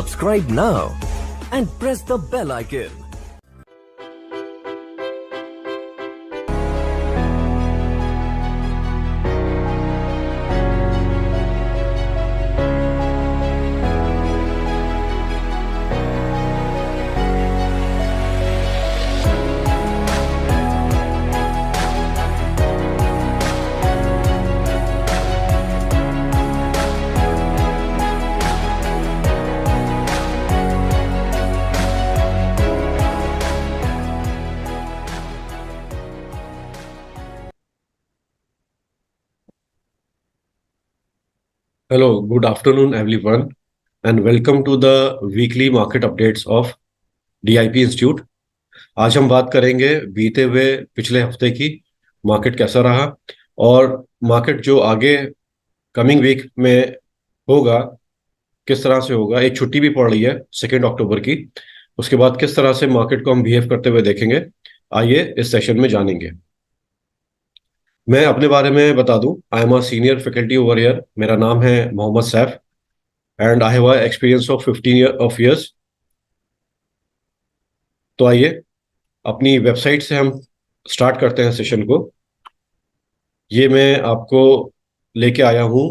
Subscribe now and press the bell icon. Hello, good afternoon, everyone, and welcome to the weekly market updates of DIP Institute. आज हम बात करेंगे बीते हुए पिछले हफ्ते की मार्केट कैसा रहा और मार्केट जो आगे कमिंग वीक में होगा किस तरह से होगा। एक छुट्टी भी पड़ रही है 2 अक्टूबर की। उसके बाद किस तरह से मार्केट को हम बिहेव करते हुए देखेंगे, आइए इस सेशन में जानेंगे। मैं अपने बारे में बता दूं, I am a senior faculty over here. मेरा नाम है Mohammed Saif and I have experience of 15 years। तो आइए अपनी वेबसाइट से हम स्टार्ट करते हैं सेशन को। ये मैं आपको लेके आया हूँ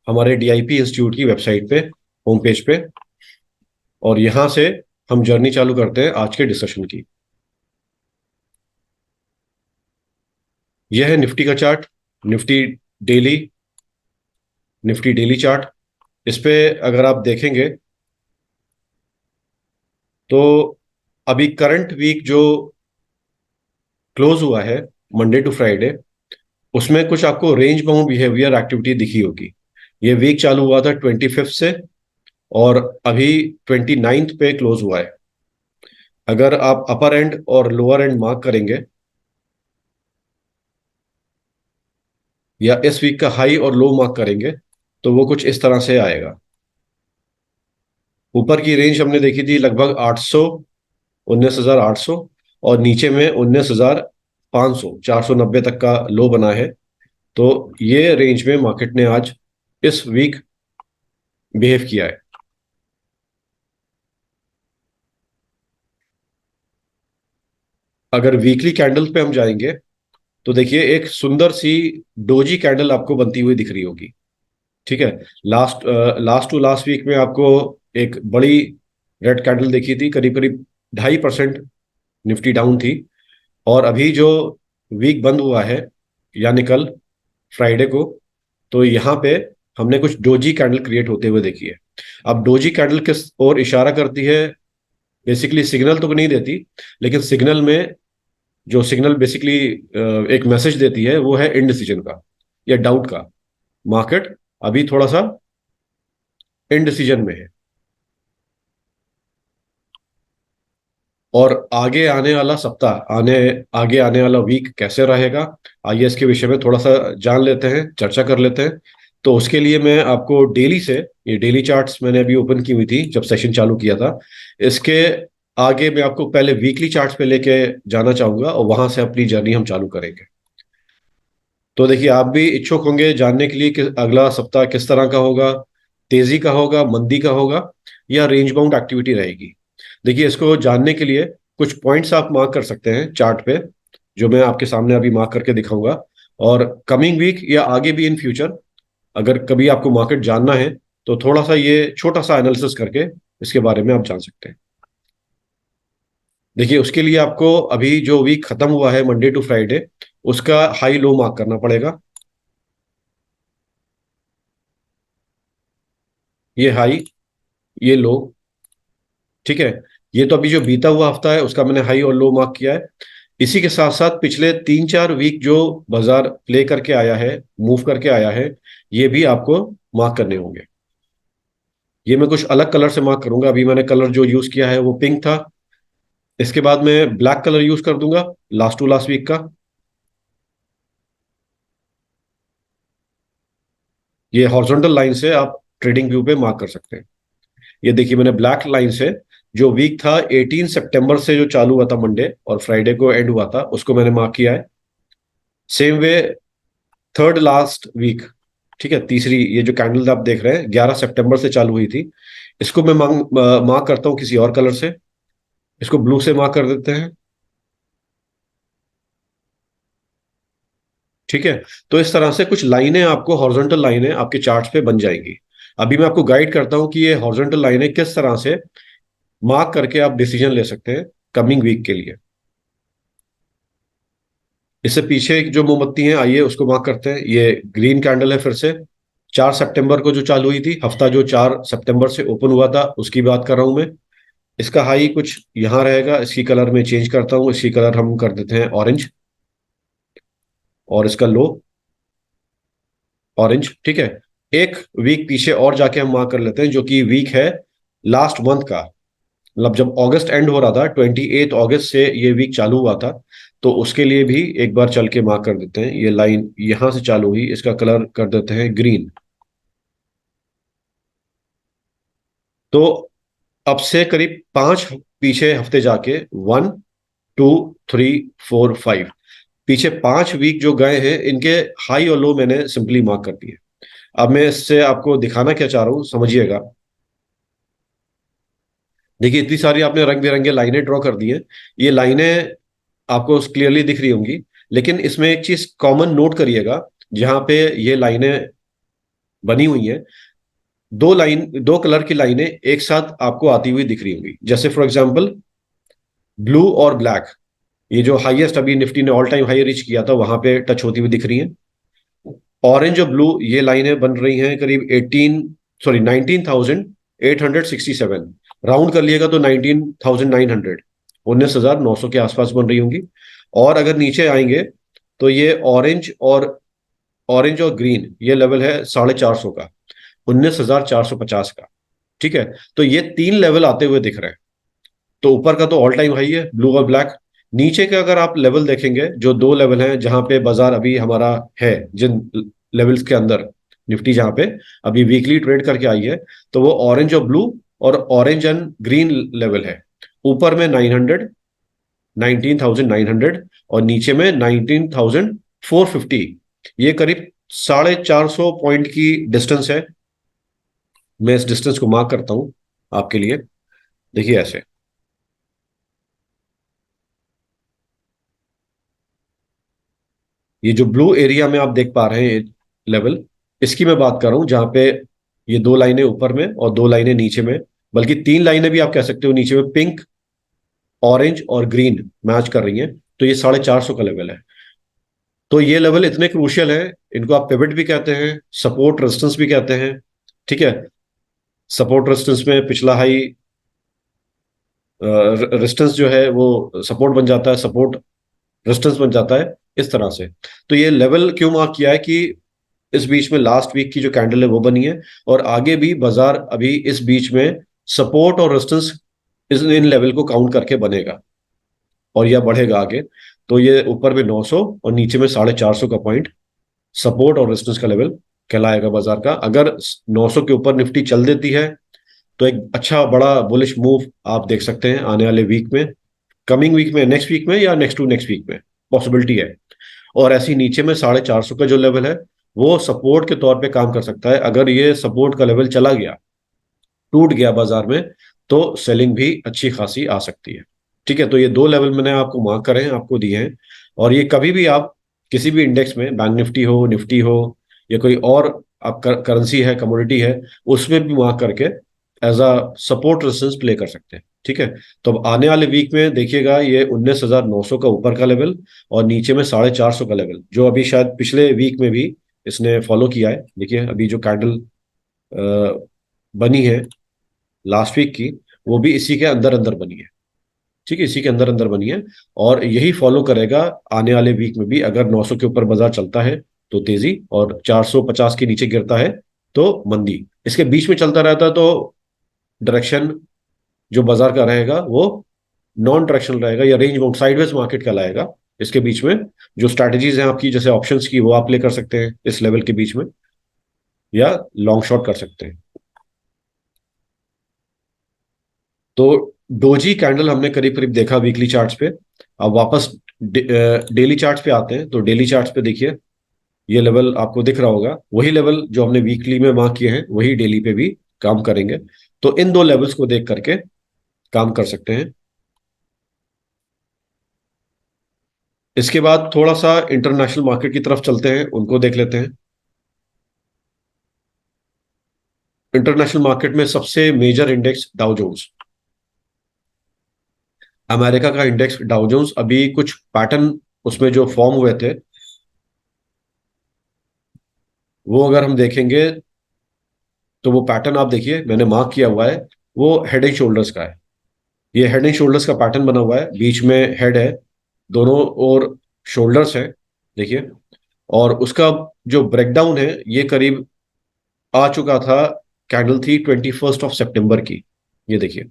हमारे डीआईपी इंस्टीट्यूट की वेबसाइट पे, होम पेज पे, और यहाँ से हम जर्नी चालू करते हैं आज के डिस्कशन की। यह है निफ्टी का chart, Nifty daily Nifty daily chart. इस पे अगर आप देखेंगे तो अभी करंट वीक जो क्लोज हुआ है मंडे टू फ्राइडे, उसमें कुछ आपको रेंज बाउंड बिहेवियर एक्टिविटी दिखी होगी। ये वीक चालू हुआ था 25 से और अभी 29 पे क्लोज हुआ है। अगर आप अपर एंड और लोअर एंड मार्क करेंगे या इस वीक का हाई और लो मार्क करेंगे तो वो कुछ इस तरह से आएगा। ऊपर की रेंज हमने देखी थी लगभग 800, 19,800, और नीचे में 19,500, 490 तक का लो बना है। तो ये रेंज में मार्केट ने आज इस वीक बिहेव किया है। अगर वीकली कैंडल पे हम जाएंगे तो देखिए एक सुंदर सी डोजी कैंडल आपको बनती हुई दिख रही होगी। ठीक है, लास्ट टू लास्ट वीक में आपको एक बड़ी रेड कैंडल देखी थी, करीब करीब 2.5% निफ्टी डाउन थी। और अभी जो वीक बंद हुआ है यानी कल फ्राइडे को, तो यहाँ पे हमने कुछ डोजी कैंडल क्रिएट होते हुए देखी है। अब डोजी कैंडल किस ओर इशारा करती है? बेसिकली सिग्नल तो नहीं देती, लेकिन सिग्नल में जो सिग्नल बेसिकली एक मैसेज देती है वो है इनडिसीजन का या डाउट का। मार्केट अभी थोड़ा सा इनडिसीजन में है और आगे आने वाला सप्ताह आगे आने वाला वीक कैसे रहेगा, आइए इसके विषय में थोड़ा सा जान लेते हैं, चर्चा कर लेते हैं। तो उसके लिए मैं आपको डेली से, ये डेली चार्ट्स मैंने अभी ओपन की हुई थी जब सेशन चालू किया था, इसके आगे मैं आपको पहले वीकली चार्ट्स पे लेके जाना चाहूंगा और वहां से अपनी जर्नी हम चालू करेंगे। तो देखिए आप भी इच्छुक होंगे जानने के लिए कि अगला सप्ताह किस तरह का होगा, तेजी का होगा, मंदी का होगा, या रेंज बाउंड एक्टिविटी रहेगी। देखिए इसको जानने के लिए कुछ पॉइंट्स आप मार्क कर सकते हैं चार्ट पे, जो मैं आपके सामने अभी मार्क करके दिखाऊंगा। और कमिंग वीक या आगे भी इन फ्यूचर अगर कभी आपको मार्केट जानना है तो थोड़ा सा ये छोटा सा एनालिसिस करके इसके बारे में आप जान सकते हैं। देखिए उसके लिए आपको अभी जो वीक खत्म हुआ है मंडे टू फ्राइडे, उसका हाई लो मार्क करना पड़ेगा। ये हाई, ये लो, ठीक है। ये तो अभी जो बीता हुआ हफ्ता है उसका मैंने हाई और लो मार्क किया है। इसी के साथ साथ पिछले 3-4 वीक जो बाजार प्ले करके आया है, मूव करके आया है, ये भी आपको मार्क करने होंगे। ये मैं कुछ अलग कलर से मार्क करूंगा। अभी मैंने कलर जो यूज किया है वो पिंक था। इसके बाद मैं ब्लैक कलर यूज कर दूंगा लास्ट टू लास्ट वीक का। ये हॉरिजॉन्टल लाइन से आप ट्रेडिंग व्यू पे मार्क कर सकते हैं। ये देखिए मैंने ब्लैक लाइन से जो वीक था 18 सितंबर से जो चालू हुआ था मंडे और फ्राइडे को एंड हुआ था, उसको मैंने मार्क किया है। Same way third last week, ठीक है, तीसरी ये जो कैंडल आप देख रहे हैं 11 सितंबर से चालू हुई थी, इसको मैं मार्क करता हूं किसी और कलर से। इसको ब्लू से मार्क कर देते हैं। ठीक है। तो इस तरह से कुछ लाइनें आपको, हॉरिजॉन्टल लाइनें आपके चार्ट्स पे बन जाएंगी। अभी मैं आपको गाइड करता हूं कि ये हॉरिजॉन्टल लाइनें किस तरह से मार्क करके आप डिसीजन ले सकते हैं कमिंग वीक के लिए। इससे पीछे जो मोमबत्ती है, आइए उसको मार्क करते हैं। ये ग्रीन कैंडल है फिर से, 4 सितंबर को जो चालू हुई थी, हफ्ता जो 4 सितंबर से ओपन हुआ था उसकी बात कर रहा हूं मैं। इसका हाई कुछ यहाँ रहेगा, इसकी कलर में चेंज करता हूँ, इसकी कलर हम कर देते हैं ऑरेंज, और इसका लो ऑरेंज। ठीक है। एक वीक पीछे और जाके हम मार्क कर लेते हैं, जो कि वीक है लास्ट मंथ का। मतलब जब अगस्त एंड हो रहा था, 28 अगस्त से ये वीक चालू हुआ था, तो उसके लिए भी एक बार चल के मार्क कर देते हैं। ये लाइन यहां से चालू हुई, इसका कलर कर देते हैं ग्रीन। तो अब से करीब 5 पीछे हफ्ते जाके, 1, 2, 3, 4, 5, पीछे 5 वीक जो गए हैं, इनके हाई और लो मैंने सिंपली मार्क कर दिए। अब मैं इससे आपको दिखाना क्या चाह रहा हूं, समझिएगा। देखिए, इतनी सारी आपने रंग बिरंगे लाइनें ड्रॉ कर दी हैं। ये लाइनें आपको क्लियरली दिख रही होंगी, लेकिन इसमें एक चीज कॉमन नोट करिएगा। जहां पे ये लाइनें बनी हुई हैं, दो कलर की लाइनें एक साथ आपको आती हुई दिख रही होंगी। जैसे फॉर एग्जांपल ब्लू और ब्लैक, ये जो हाईएस्ट अभी निफ्टी ने ऑल टाइम हाई रीच किया था, वहां पे टच होती हुई दिख रही हैं। ऑरेंज और ब्लू ये लाइनें बन रही हैं करीब 19,867, राउंड कर लिएगा तो 19,900, 19,900 के आसपास बन रही होंगी। और अगर नीचे आएंगे तो ये ऑरेंज और ग्रीन ये लेवल है 450 का, 19,450 का। ठीक है। तो ये 3 लेवल आते हुए दिख रहे हैं। तो ऊपर का तो ऑल टाइम हाई है ब्लू और ब्लैक। नीचे के अगर आप लेवल देखेंगे, जो 2 लेवल हैं जहां पे बाजार अभी हमारा है, जिन लेवल्स के अंदर निफ्टी जहां पे अभी वीकली ट्रेड करके आई है, तो वो ऑरेंज और ब्लू और ऑरेंज एंड ग्रीन लेवल है। ऊपर में 900, 19,900, और नीचे में 19,450। ये करीब 450 पॉइंट की डिस्टेंस है। मैं इस डिस्टेंस को मार्क करता हूं आपके लिए। देखिए ऐसे, ये जो ब्लू एरिया में आप देख पा रहे हैं लेवल, इसकी मैं बात कर रहा हूं, जहां पे ये 2 लाइनें ऊपर में और 2 लाइनें नीचे में, बल्कि 3 लाइनें भी आप कह सकते हो, नीचे में पिंक, ऑरेंज और ग्रीन मैच कर रही हैं। तो ये 450 का लेवल है। तो ये लेवल इतने क्रूशियल है, इनको आप पिवट भी कहते हैं, सपोर्ट रेजिस्टेंस भी कहते हैं। ठीक है। सपोर्ट रेजिस्टेंस में पिछला हाई रेजिस्टेंस जो है वो सपोर्ट बन जाता है, सपोर्ट रेजिस्टेंस बन जाता है, इस तरह से। तो ये लेवल क्यों मार्क किया है कि इस बीच में लास्ट वीक की जो कैंडल है वो बनी है, और आगे भी बाजार अभी इस बीच में सपोर्ट और रेजिस्टेंस इस इन लेवल को काउंट करके बनेगा, और यह बढ़ेगा आगे। तो ये ऊपर में 900 और नीचे में 450 का पॉइंट सपोर्ट और रेजिस्टेंस का लेवल कहलाएगा बाजार का। अगर 900 के ऊपर निफ्टी चल देती है, तो एक अच्छा बड़ा बुलिश मूव आप देख सकते हैं आने वाले वीक में, कमिंग वीक में, नेक्स्ट वीक में, या नेक्स्ट टू नेक्स्ट वीक में पॉसिबिलिटी है। और ऐसी नीचे में 450 का जो लेवल है, वो सपोर्ट के तौर पे काम कर सकता है। अगर ये सपोर्ट का लेवल चला गया, टूट गया बाजार में, तो सेलिंग भी अच्छी खासी आ सकती है। ठीक है। तो ये 2 लेवल मैंने आपको मार्क करे हैं, आपको दिए हैं। और ये कभी भी आप किसी भी इंडेक्स में, बैंक निफ्टी हो, निफ्टी हो, या कोई और आप करेंसी है, कमोडिटी है, उसमें भी मार्क करके as a support resistance play कर सकते हैं। ठीक है। तो अब आने वाले वीक में देखिएगा, ये 19,900 का ऊपर का लेवल और नीचे में 450 का लेवल, जो अभी शायद पिछले वीक में भी इसने फॉलो किया है। देखिए अभी जो कैंडल बनी है लास्ट वीक की, वो भी इसी के अंदर अंदर बनी है। ठीक है, इसी के अंदर अंदर बनी है। और यही फॉलो करेगा आने वाले वीक में भी। अगर 900 के ऊपर बाजार चलता है तो तेजी, और 450 के नीचे गिरता है तो मंदी। इसके बीच में चलता रहता है तो डायरेक्शन जो बाजार का रहेगा वो नॉन डायरेक्शनल रहेगा, या रेंज बाउंड साइडवेज मार्केट कहलाएगा। इसके बीच में जो स्ट्रैटेजीज हैं आपकी, जैसे ऑप्शंस की, वो आप प्ले कर सकते हैं इस लेवल के बीच में, या लॉन्ग शॉट कर सकते हैं। तो डोजी कैंडल हमने करीब करीब देखा वीकली चार्ट्स पे। अब वापस डेली चार्ट्स पे आते हैं। तो डेली चार्ट्स पे देखिए, ये लेवल आपको दिख रहा होगा, वही लेवल जो हमने वीकली में मार्क किए हैं वही डेली पे भी काम करेंगे। तो इन दो लेवल्स को देख करके काम कर सकते हैं। इसके बाद थोड़ा सा इंटरनेशनल मार्केट की तरफ चलते हैं, उनको देख लेते हैं। इंटरनेशनल मार्केट में सबसे major index Dow Jones, America का इंडेक्स डाउ जोन्स। अभी कुछ पैटर्न उसमें जो फॉर्म हुए थे, वो अगर हम देखेंगे तो वो पैटर्न आप देखिए, मैंने मार्क किया हुआ है, वो हेड एंड शोल्डर्स का है। ये हेड एंड शोल्डर्स का पैटर्न बना हुआ है, बीच में हेड है, दोनों ओर शोल्डर्स है, देखिए। और उसका जो ब्रेकडाउन है ये करीब आ चुका था, कैंडल थी 21 सितंबर की, ये देखिए।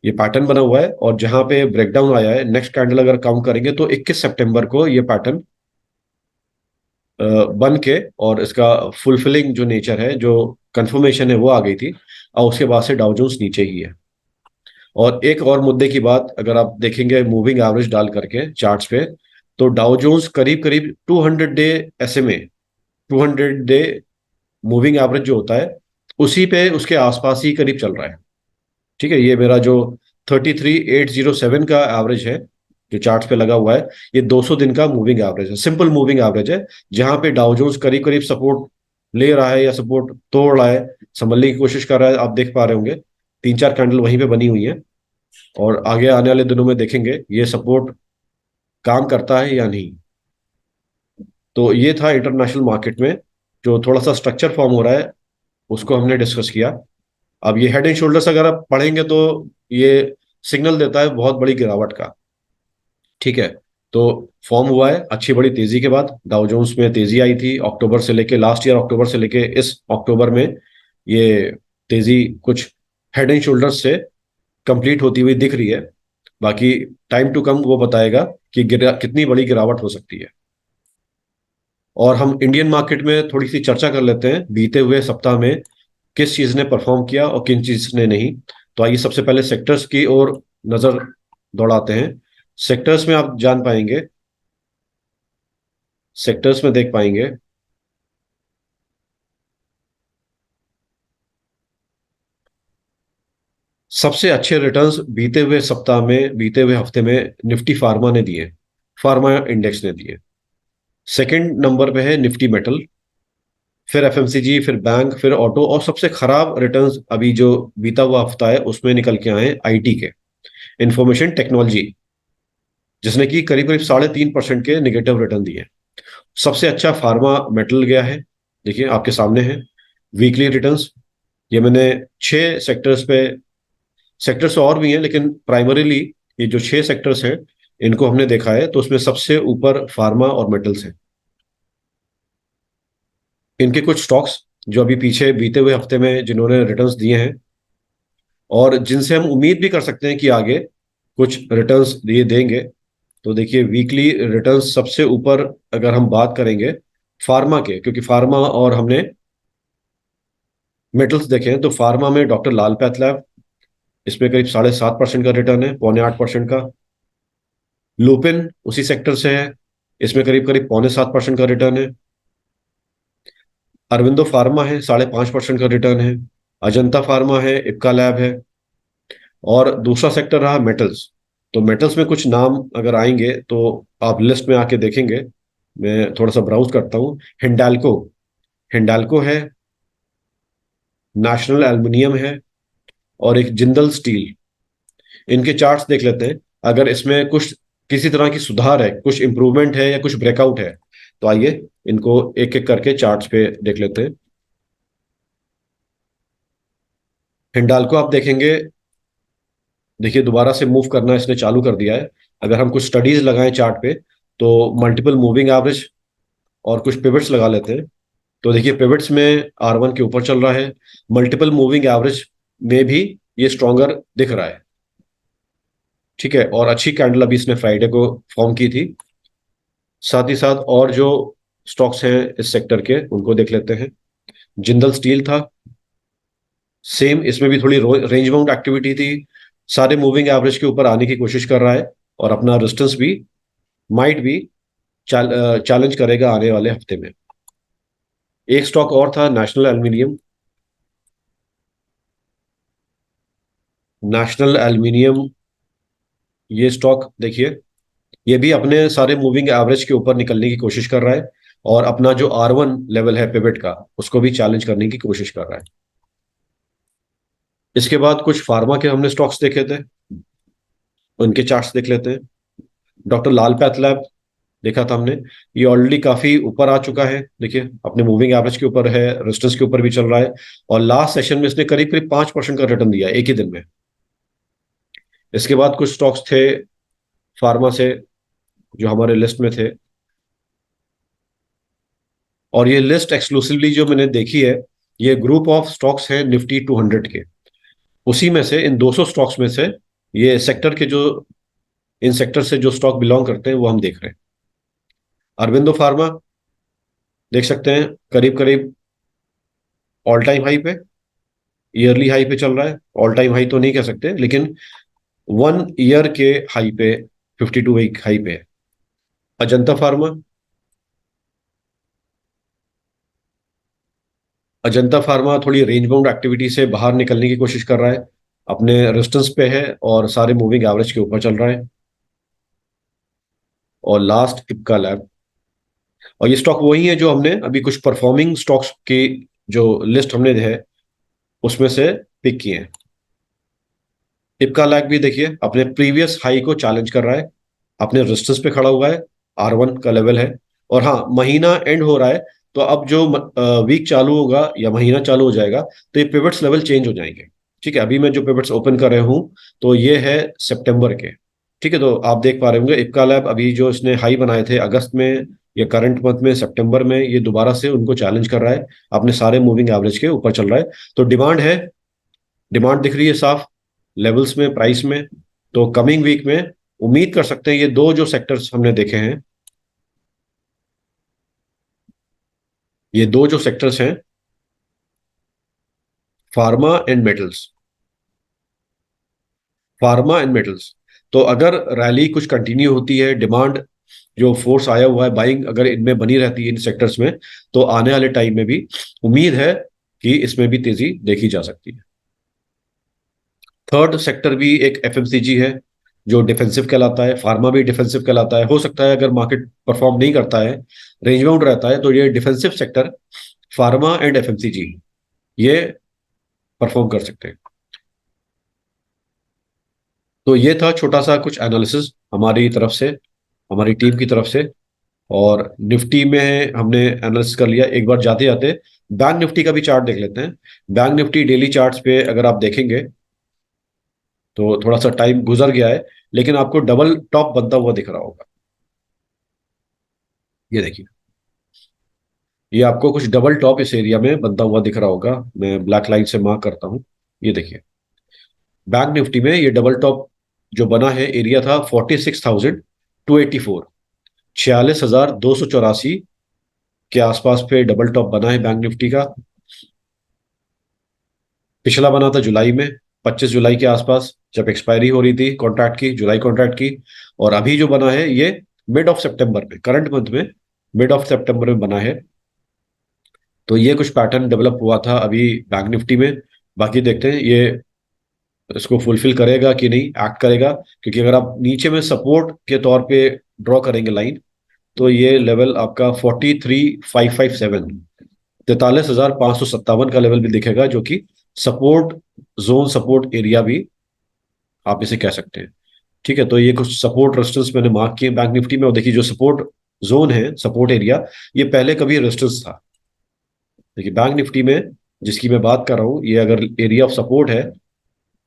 ये पैटर्न बना हुआ है और जहां पे ब्रेकडाउन आया है, नेक्स्ट कैंडल अगर काउंट करेंगे तो 21 सितंबर को ये पैटर्न बन के, और इसका फुलफिलिंग जो नेचर है, जो कंफर्मेशन है, वो आ गई थी। और उसके बाद से डाउ जोन्स नीचे ही है। और एक और मुद्दे की बात, अगर आप देखेंगे मूविंग एवरेज डाल करके चार्ट्स पे, तो डाउ जोन्स करीब करीब 200 day SMA, 200 day moving average जो होता है, उसी पे उसके आसपास ही करीब चल रहा है। ठीक है, ये मेरा जो 33807 का एवरेज है, जो चार्ट्स पे लगा हुआ है, ये 200 दिन का मूविंग एवरेज है, सिंपल मूविंग एवरेज है। जहां पे डाउ जोन्स करीब करीब सपोर्ट ले रहा है या सपोर्ट तोड़ रहा है, संभलने की कोशिश कर रहा है, आप देख पा रहे होंगे। तीन चार कैंडल वहीं पे बनी हुई है। और आगे आने वाले दिनों में देखेंगे ये सपोर्ट काम करता है या नहीं। तो ये था इंटरनेशनल मार्केट में जो थोड़ा सा स्ट्रक्चर फॉर्म हो रहा है, उसको हमने डिस्कस किया। अब ये हेड एंड शोल्डर्स अगर आप पढ़ेंगे तो ये सिग्नल देता है बहुत बड़ी गिरावट का। ठीक है, तो फॉर्म हुआ है अच्छी बड़ी तेजी के बाद, डाउ जोन्स में तेजी आई थी अक्टूबर से लेके, लास्ट ईयर अक्टूबर से लेके इस अक्टूबर में ये तेजी कुछ हेड एंड शोल्डर्स से कंप्लीट होती हुई दिख रही है। बाकी टाइम टू कम वो बताएगा कि कितनी बड़ी गिरावट हो सकती है। और हम इंडियन मार्केट में थोड़ी सी चर्चा कर लेते हैं, बीते हुए सप्ताह में किस चीज ने परफॉर्म किया और किन चीज ने नहीं। तो आइए सबसे पहले सेक्टर्स की ओर नजर दौड़ाते हैं। सेक्टर्स में आप जान पाएंगे, सेक्टर्स में देख पाएंगे, सबसे अच्छे रिटर्न्स बीते हुए सप्ताह में, बीते हुए हफ्ते में निफ्टी फार्मा ने दिए, फार्मा इंडेक्स ने दिए। सेकंड नंबर पे है निफ्टी मेटल, फिर FMCG, फिर बैंक, फिर ऑटो। और सबसे खराब रिटर्न्स अभी जो बीता हुआ हफ्ता है उसमें निकल के आए IT के, इंफॉर्मेशन टेक्नोलॉजी, जिसने कि करीब करीब 3.5% के निगेटिव रिटर्न दिए। सबसे अच्छा फार्मा मेटल गया है, देखिए आपके सामने है वीकली रिटर्न्स। ये मैंने 6 सेक्टर्स पे, सेक्टर्स और भी हैं लेकिन प्राइमरीली ये जो 6 सेक्टर्स हैं इनको हमने देखा है, तो उसमें सबसे ऊपर फार्मा और मेटल्स हैं। इनके कुछ स्टॉक्स जो अभी पीछे बीते हुए हफ्ते में जिन्होंने रिटर्न्स दिए हैं, और जिनसे हम उम्मीद भी कर सकते हैं कि आगे कुछ रिटर्न्स दिए देंगे। तो देखिए वीकली रिटर्न्स सबसे ऊपर अगर हम बात करेंगे फार्मा के, क्योंकि फार्मा और हमने मेटल्स देखे हैं, तो फार्मा में डॉक्टर लाल पैथलैब, इसमें करीब 7.5% का रिटर्न है, 7.25% का। लुपिन उसी सेक्टर से है, इसमें करीब करीब 7.25% का रिटर्न है। अरविंदो फार्मा है, 5.5% का रिटर्न है। अजंता फार्मा है, इप्का लैब है। और दूसरा सेक्टर रहा मेटल्स। तो मेटल्स में कुछ नाम अगर आएंगे तो आप लिस्ट में आके देखेंगे। मैं थोड़ा सा ब्राउज करता हूँ। हिंडाल्को, हिंडाल्को है, नेशनल एल्युमिनियम है, और एक जिंदल स्टील। इनके चार्ट्स देख लेते हैं, अगर इसमें कुछ किसी तरह की सुधार है, कुछ इंप्रूवमेंट है या कुछ ब्रेकआउट है, तो आइए इनको एक एक करके चार्ट्स पे देख लेते हैं। हिंडाल्को आप देखेंगे, देखिए दोबारा से मूव करना इसने चालू कर दिया है। अगर हम कुछ स्टडीज लगाएं चार्ट पे, तो मल्टीपल मूविंग एवरेज और कुछ पिवट्स लगा लेते हैं। तो देखिए पिवट्स में R1 के ऊपर चल रहा है, मल्टीपल मूविंग एवरेज में भी ये स्ट्रॉन्गर दिख रहा है। ठीक है, और अच्छी कैंडल अभी इसने फ्राइडे को फॉर्म की थी। साथ ही साथ और जो स्टॉक्स हैं इस सेक्टर के उनको देख लेते हैं। जिंदल स्टील था, सेम इसमें भी थोड़ी रेंज बाउंड एक्टिविटी थी, सारे मूविंग एवरेज के ऊपर आने की कोशिश कर रहा है, और अपना रेजिस्टेंस भी माइट भी चैलेंज करेगा आने वाले हफ्ते में। एक स्टॉक और था नेशनल एल्युमिनियम, नेशनल एल्युमिनियम, ये स्टॉक देखिए, ये भी अपने सारे मूविंग एवरेज के ऊपर निकलने की कोशिश कर रहा है, और अपना जो R1 लेवल है पिवट का, उसको भी चैलेंज करने की कोशिश कर रहा है। इसके बाद कुछ फार्मा के हमने स्टॉक्स देखे थे, उनके चार्ट्स देख लेते हैं। डॉक्टर लाल पैथलैब देखा था हमने, ये ऑलरेडी काफी ऊपर आ चुका है, देखिए अपने मूविंग एवरेज के ऊपर है, रेजिस्टेंस के ऊपर भी चल रहा है, और लास्ट सेशन में इसने करीब करीब 5% का रिटर्न दिया एक ही दिन में। इसके बाद कुछ स्टॉक्स थे फार्मा से जो हमारे लिस्ट में थे, और ये लिस्ट एक्सक्लूसिवली जो मैंने देखी है, ये ग्रुप ऑफ स्टॉक्स है निफ्टी 200 के, उसी में से इन 200 स्टॉक्स में से ये सेक्टर के जो, इन सेक्टर से जो स्टॉक बिलोंग करते हैं वो हम देख रहे हैं। अरविंदो फार्मा देख सकते हैं करीब करीब ऑल टाइम हाई पे, ईयरली हाई पे चल रहा है, ऑल टाइम हाई तो नहीं कह सकते लेकिन 1 ईयर के हाई पे, 52 वीक हाई पे है। अजंता फार्मा, अजंता फार्मा थोड़ी रेंज बाउंड एक्टिविटी से बाहर निकलने की कोशिश कर रहा है, अपने रेजिस्टेंस पे है और सारे मूविंग एवरेज के ऊपर चल रहा है। और लास्ट इप्का लैब, और ये स्टॉक वही है जो हमने अभी कुछ परफॉर्मिंग स्टॉक्स की जो लिस्ट हमने है उसमें से पिक किए हैं। इप्का लैब भी देखिए अपने प्रीवियस हाई को चैलेंज कर रहा है, अपने रेजिस्टेंस पे खड़ा हुआ है, R1 का लेवल है। और हाँ, महीना एंड हो रहा है, तो अब जो वीक चालू होगा या महीना चालू हो जाएगा तो ये पिवट्स लेवल चेंज हो जाएंगे। ठीक है, अभी मैं जो पिवट्स ओपन कर रहा हूँ तो ये है सितंबर के। ठीक है, तो आप देख पा रहे होंगे इप्का लैब अभी जो इसने हाई बनाए थे अगस्त में या करंट मंथ में सितंबर में, ये दोबारा से उनको चैलेंज कर रहा है, अपने सारे मूविंग एवरेज के ऊपर चल रहा है। तो डिमांड है, डिमांड दिख रही है साफ लेवल्स में, प्राइस में। तो कमिंग वीक में उम्मीद कर सकते हैं ये दो जो सेक्टर्स हमने देखे हैं, ये दो जो सेक्टर्स हैं, pharma and metals, pharma and metals, तो अगर रैली कुछ कंटिन्यू होती है, डिमांड जो फोर्स आया हुआ है बाइंग अगर इनमें बनी रहती है इन सेक्टर्स में, तो आने वाले टाइम में भी उम्मीद है कि इसमें भी तेजी देखी जा सकती है। थर्ड सेक्टर भी एक एफएमसीजी है जो डिफेंसिव कहलाता है, फार्मा भी डिफेंसिव कहलाता है। हो सकता है अगर मार्केट परफॉर्म नहीं करता है, रेंज बाउंड रहता है, तो ये defensive sector pharma and FMCG ये परफॉर्म कर सकते हैं। तो ये था छोटा सा कुछ एनालिसिस हमारी तरफ से, हमारी टीम की तरफ से। और निफ्टी में हमने एनालिसिस कर लिया। एक बार जाते जाते बैंक निफ्टी का भी चार्ट देख लेते हैं। बैंक निफ्टी डेली चार्ट्स पे अगर आप देखेंगे तो थोड़ा सा टाइम गुजर गया है, लेकिन आपको डबल टॉप बनता हुआ दिख रहा होगा। ये देखिए, ये आपको कुछ डबल टॉप इस एरिया में बनता हुआ दिख रहा होगा, मैं ब्लैक लाइन से मार्क करता हूँ। ये देखिए, बैंक निफ्टी में ये डबल टॉप जो बना है एरिया था 46,284, 46,284 के आसपास पे डबल टॉप बना है बैंक निफ्टी का। पिछला बना था जुलाई में, 25 जुलाई के आसपास, जब एक्सपायरी हो रही थी कॉन्ट्रैक्ट की, जुलाई कॉन्ट्रैक्ट की। और अभी जो बना है ये मिड ऑफ सितंबर में, करंट मंथ में मिड ऑफ सितंबर में बना है। तो ये कुछ पैटर्न डेवलप हुआ था अभी बैंक निफ्टी में। बाकी देखते हैं ये इसको फुलफिल करेगा कि नहीं, एक्ट करेगा, क्योंकि अगर आप नीचे में सपोर्ट के तौर पे ड्रॉ करेंगे लाइन, तो ये लेवल आपका 43,557, 43,557 का लेवल भी दिखेगा, जो कि सपोर्ट जोन, सपोर्ट एरिया भी आप इसे कह सकते हैं। ठीक है, तो ये कुछ सपोर्ट रेजिस्टेंस मैंने मार्क किए बैंक निफ्टी में। और देखिए जो सपोर्ट जोन है, सपोर्ट एरिया, ये पहले कभी रेजिस्टेंस था। देखिए बैंक निफ्टी में जिसकी मैं बात कर रहा हूँ, ये अगर एरिया ऑफ सपोर्ट है,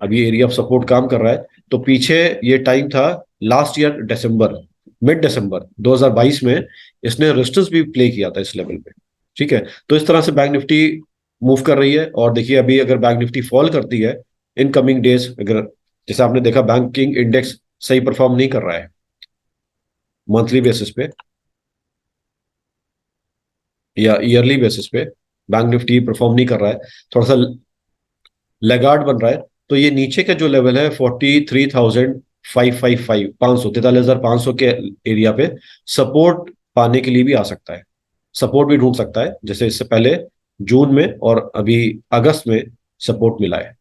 अभी एरिया ऑफ सपोर्ट काम कर रहा है, तो पीछे ये टाइम था लास्ट ईयर दिसंबर, मिड दिसंबर 2022 में इसने रेजिस्टेंस भी प्ले किया था इस लेवल पे। ठीक है, तो इस तरह से बैंक निफ्टी मूव कर रही है। और देखिए अभी अगर बैंक निफ्टी फॉल करती है इन कमिंग डेज, अगर जैसे आपने देखा बैंकिंग इंडेक्स सही परफॉर्म नहीं कर रहा है मंथली बेसिस पे या ईयरली बेसिस पे, बैंक निफ्टी परफॉर्म नहीं कर रहा है, थोड़ा सा लैगार्ड बन रहा है, तो ये नीचे का जो लेवल है 43,555, 500, 43,500 के एरिया पे सपोर्ट पाने के लिए भी आ सकता है, सपोर्ट भी ढूंढ सकता है, जैसे इससे पहले जून में और अभी अगस्त में सपोर्ट मिला है।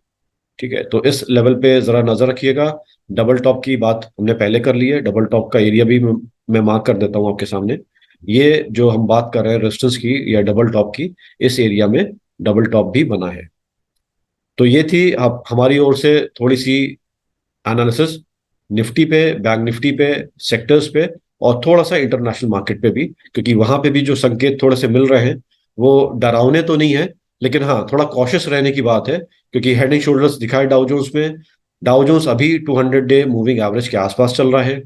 ठीक है, तो इस लेवल पे जरा नजर रखिएगा। डबल टॉप की बात हमने पहले कर ली है, डबल टॉप का एरिया भी मैं मार्क कर देता हूँ आपके सामने। ये जो हम बात कर रहे हैं रेजिस्टेंस की या डबल टॉप की, इस एरिया में डबल टॉप भी बना है। तो ये थी आप हमारी ओर से थोड़ी सी एनालिसिस निफ्टी पे, बैंक निफ्टी पे, सेक्टर्स पे, और थोड़ा सा इंटरनेशनल मार्केट पे भी, क्योंकि वहां पे भी जो संकेत थोड़े से मिल रहे हैं वो डरावने तो नहीं है, लेकिन हाँ थोड़ा कॉशियस रहने की बात है, क्योंकि हेड एंड शोल्डर्स दिखाए डाउ जोन्स में। डाउ जोन्स अभी 200 डे मूविंग एवरेज के आसपास चल रहा है,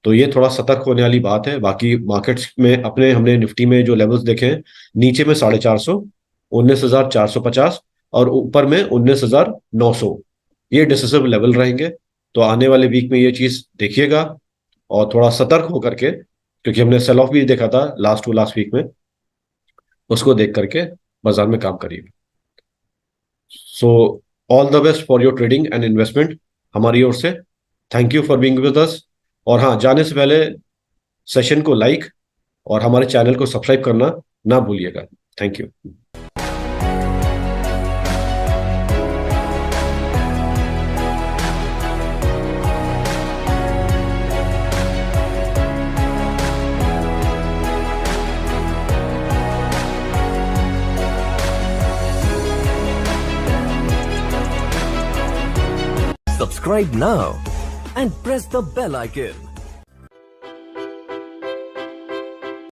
तो ये थोड़ा सतर्क होने वाली बात है। बाकी मार्केट्स में अपने हमने निफ्टी में जो लेवल्स देखे हैं, नीचे में 450, 19,450, और ऊपर में 19,900, ये डिसिसिव लेवल रहेंगे। तो आने वाले वीक में ये चीज देखिएगा और थोड़ा सतर्क होकर के, क्योंकि हमने सेल ऑफ भी देखा था लास्ट टू लास्ट वीक में, उसको देख करके बाजार में काम करिए। So all the best for your trading and investment हमारी ओर से। Thank you for being with us. और हाँ, जाने से पहले सेशन को लाइक और हमारे चैनल को सब्सक्राइब करना ना भूलिएगा। Thank you. Subscribe now and press the bell icon.